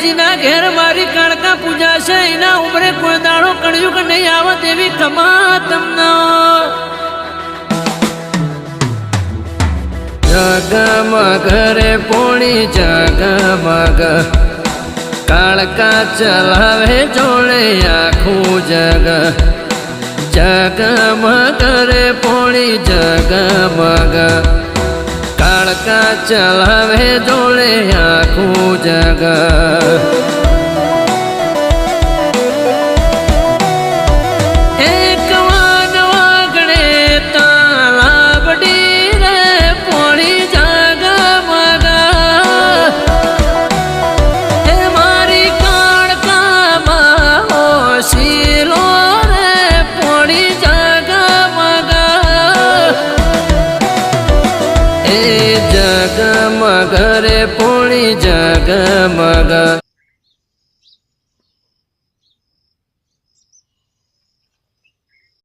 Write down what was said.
જેના ઘેર મારી કાળકા પૂજા છે એના ઉમરે કોઈ દાડો કળિયુગ નહીં આવે તેવી કમા તમને જગમગ રે પોણી જગમગ કાળકા ચલાવે જોડે આખું જગ જગમગ રે પોણી જગમગ કાળકા ચલાવે જોડે આખું જગ જગમગ રે પોણી જગમગ